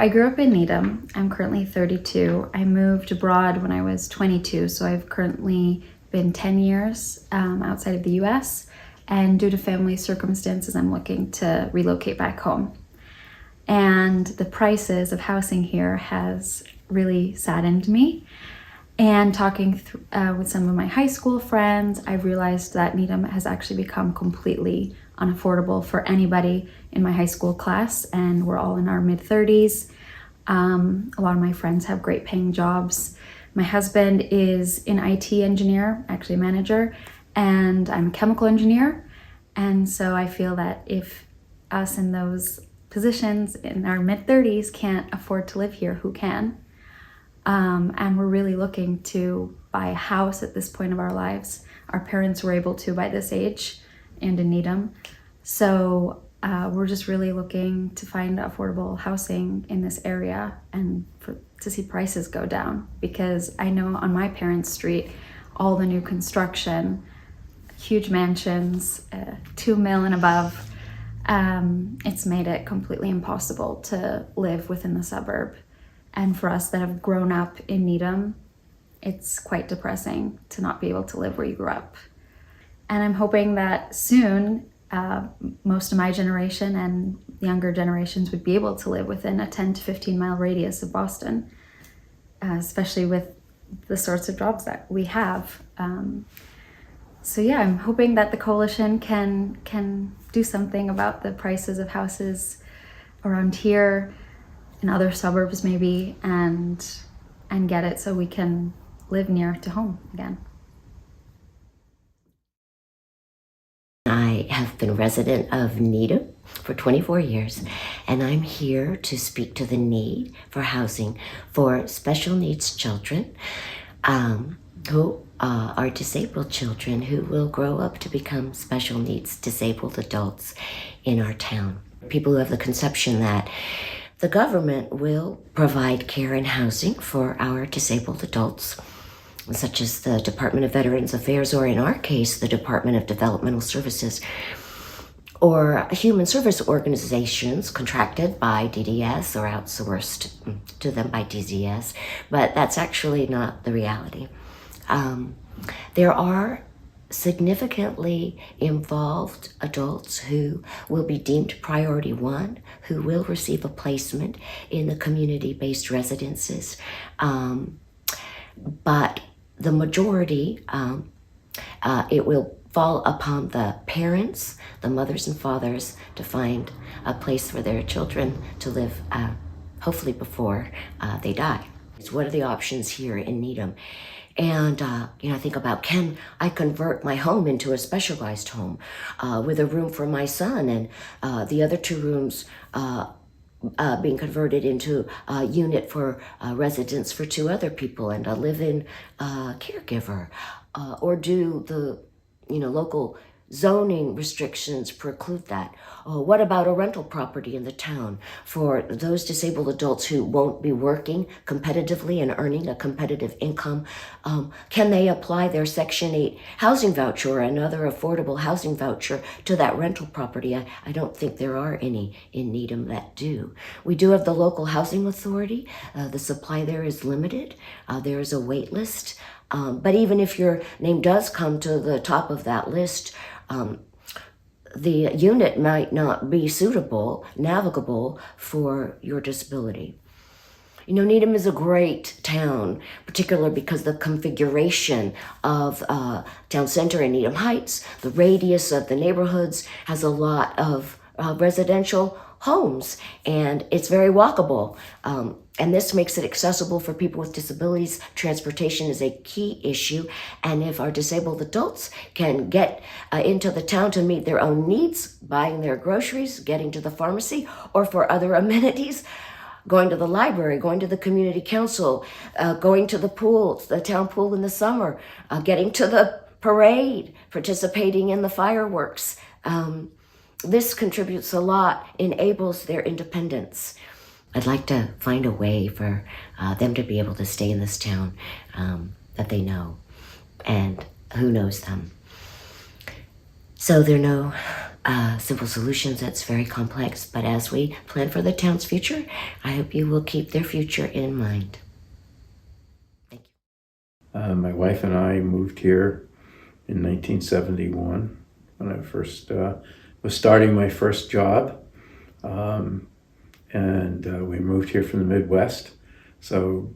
I grew up in Needham. I'm currently 32. I moved abroad when I was 22, so I've currently been 10 years outside of the US, and due to family circumstances, I'm looking to relocate back home. And the prices of housing here has really saddened me. And talking with some of my high school friends, I've realized that Needham has actually become completely unaffordable for anybody in my high school class, and we're all in our mid-30s. A lot of my friends have great paying jobs. My husband is an IT engineer, actually a manager, and I'm a chemical engineer. And so I feel that if us in those positions in our mid-30s can't afford to live here, who can? And we're really looking to buy a house at this point of our lives. Our parents were able to by this age and in Needham. So we're just really looking to find affordable housing in this area and to see prices go down, because I know on my parents' street, all the new construction, huge mansions, 2 mil and above, it's made it completely impossible to live within the suburb. And for us that have grown up in Needham, it's quite depressing to not be able to live where you grew up. And I'm hoping that soon, most of my generation and younger generations would be able to live within a 10 to 15 mile radius of Boston, especially with the sorts of jobs that we have. So yeah, I'm hoping that the coalition can do something about the prices of houses around here, in other suburbs maybe, and get it so we can live near to home again. I have been a resident of Needham for 24 years, and I'm here to speak to the need for housing for special needs children who are disabled children who will grow up to become special needs disabled adults in our town. People who have the conception that the government will provide care and housing for our disabled adults, such as the Department of Veterans Affairs, or in our case, the Department of Developmental Services, or human service organizations contracted by DDS or outsourced to them by DZS, but that's actually not the reality. There are significantly involved adults who will be deemed priority one, who will receive a placement in the community-based residences. But the majority, it will fall upon the parents, the mothers and fathers, to find a place for their children to live, hopefully before they die. So what are the options here in Needham? And, I think about, can I convert my home into a specialized home with a room for my son and the other 2 rooms being converted into a unit for residence for 2 other people and a live-in caregiver? Or do the, local zoning restrictions preclude that? What about a rental property in the town for those disabled adults who won't be working competitively and earning a competitive income? Can they apply their Section 8 housing voucher or another affordable housing voucher to that rental property? I don't think there are any in Needham that do. We do have the local housing authority. The supply there is limited. There is a wait list. But even if your name does come to the top of that list, the unit might not be suitable, navigable for your disability. Needham is a great town, particularly because the configuration of town center in Needham Heights, the radius of the neighborhoods, has a lot of residential homes, and it's very walkable. And this makes it accessible for people with disabilities. Transportation is a key issue, and if our disabled adults can get into the town to meet their own needs, buying their groceries, getting to the pharmacy, or for other amenities, going to the library, going to the community council, going to the pool, the town pool in the summer, getting to the parade, participating in the fireworks, this contributes a lot, enables their independence. I'd like to find a way for them to be able to stay in this town that they know and who knows them. So there are no simple solutions that's very complex. But as we plan for the town's future, I hope you will keep their future in mind. Thank you. My wife and I moved here in 1971 when I first was starting my first job. We moved here from the Midwest. So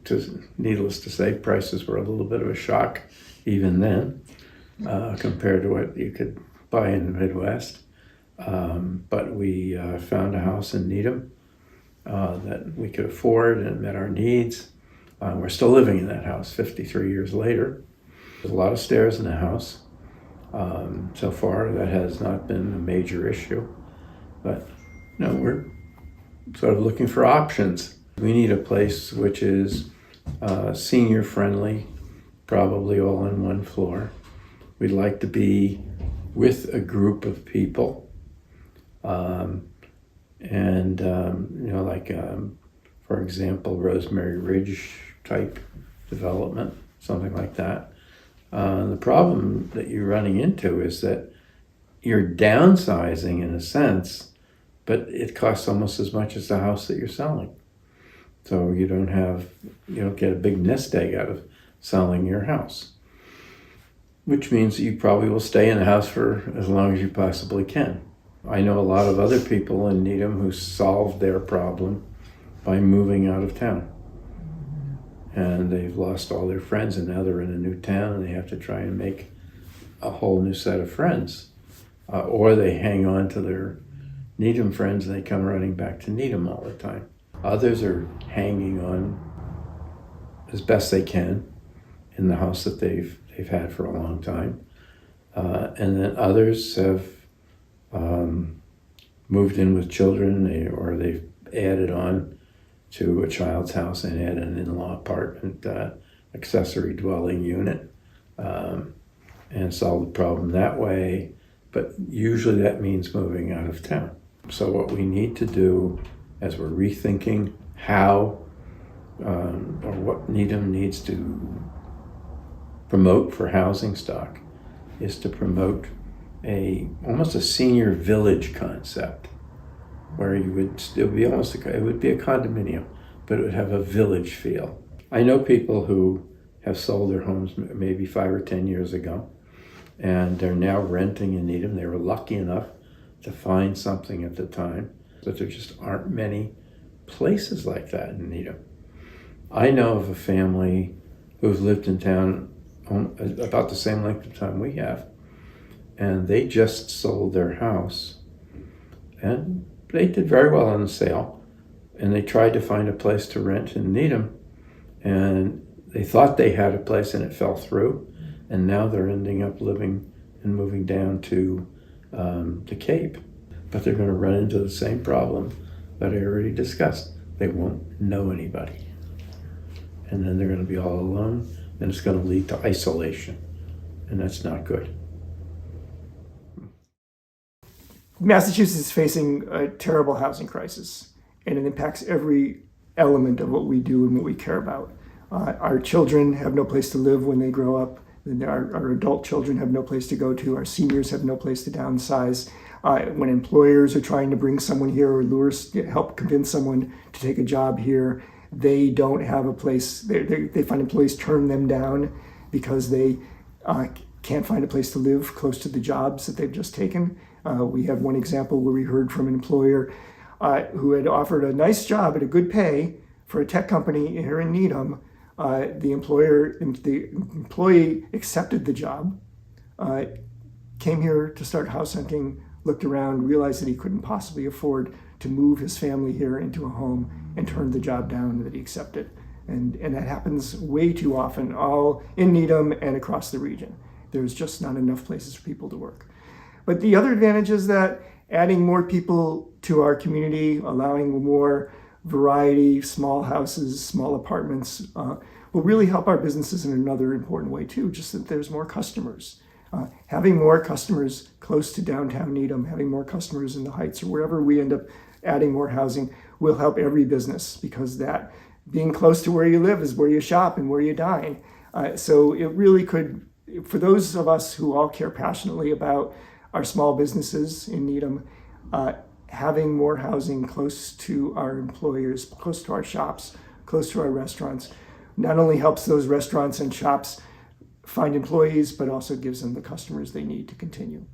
needless to say, prices were a little bit of a shock even then compared to what you could buy in the Midwest. But we found a house in Needham that we could afford and it met our needs. We're still living in that house 53 years later. There's a lot of stairs in the house. So far, that has not been a major issue. But no, we're sort of looking for options. We need a place which is senior friendly, probably all on one floor. We'd like to be with a group of people. For example, Rosemary Ridge type development, something like that. The problem that you're running into is that you're downsizing in a sense, but it costs almost as much as the house that you're selling. So you don't get a big nest egg out of selling your house, which means that you probably will stay in the house for as long as you possibly can. I know a lot of other people in Needham who solved their problem by moving out of town. And they've lost all their friends and now they're in a new town and they have to try and make a whole new set of friends. Or they hang on to their Needham friends and they come running back to Needham all the time. Others are hanging on as best they can in the house that they've had for a long time. And then others have moved in with children or they've added on to a child's house and add an in-law apartment, accessory dwelling unit, and solve the problem that way. But usually that means moving out of town. So what we need to do as we're rethinking how or what Needham needs to promote for housing stock is to promote almost a senior village concept, where it would be a condominium, but it would have a village feel. I know people who have sold their homes maybe 5 or 10 years ago, and they're now renting in Needham. They were lucky enough to find something at the time, but there just aren't many places like that in Needham. I know of a family who's lived in town about the same length of time we have, and they just sold their house, and they did very well on the sale, and they tried to find a place to rent in Needham, and they thought they had a place and it fell through, and now they're ending up living and moving down to the Cape. But they're going to run into the same problem that I already discussed. They won't know anybody. And then they're going to be all alone, and it's going to lead to isolation, and that's not good. Massachusetts is facing a terrible housing crisis, and it impacts every element of what we do and what we care about. Our children have no place to live when they grow up. Our adult children have no place to go to. Our seniors have no place to downsize. When employers are trying to bring someone here or help convince someone to take a job here, they don't have a place. They find employees turn them down because they can't find a place to live close to the jobs that they've just taken. We have one example where we heard from an employer who had offered a nice job at a good pay for a tech company here in Needham. The employee accepted the job, came here to start house hunting, looked around, realized that he couldn't possibly afford to move his family here into a home, and turned the job down that he accepted. And that happens way too often, all in Needham and across the region. There's just not enough places for people to work. But the other advantage is that adding more people to our community, allowing more variety, small houses, small apartments, will really help our businesses in another important way too, just that there's more customers. Having more customers close to downtown Needham, having more customers in the Heights or wherever we end up adding more housing will help every business, because that being close to where you live is where you shop and where you dine. So it really could, for those of us who all care passionately about our small businesses in Needham. Having more housing close to our employers, close to our shops, close to our restaurants, not only helps those restaurants and shops find employees, but also gives them the customers they need to continue.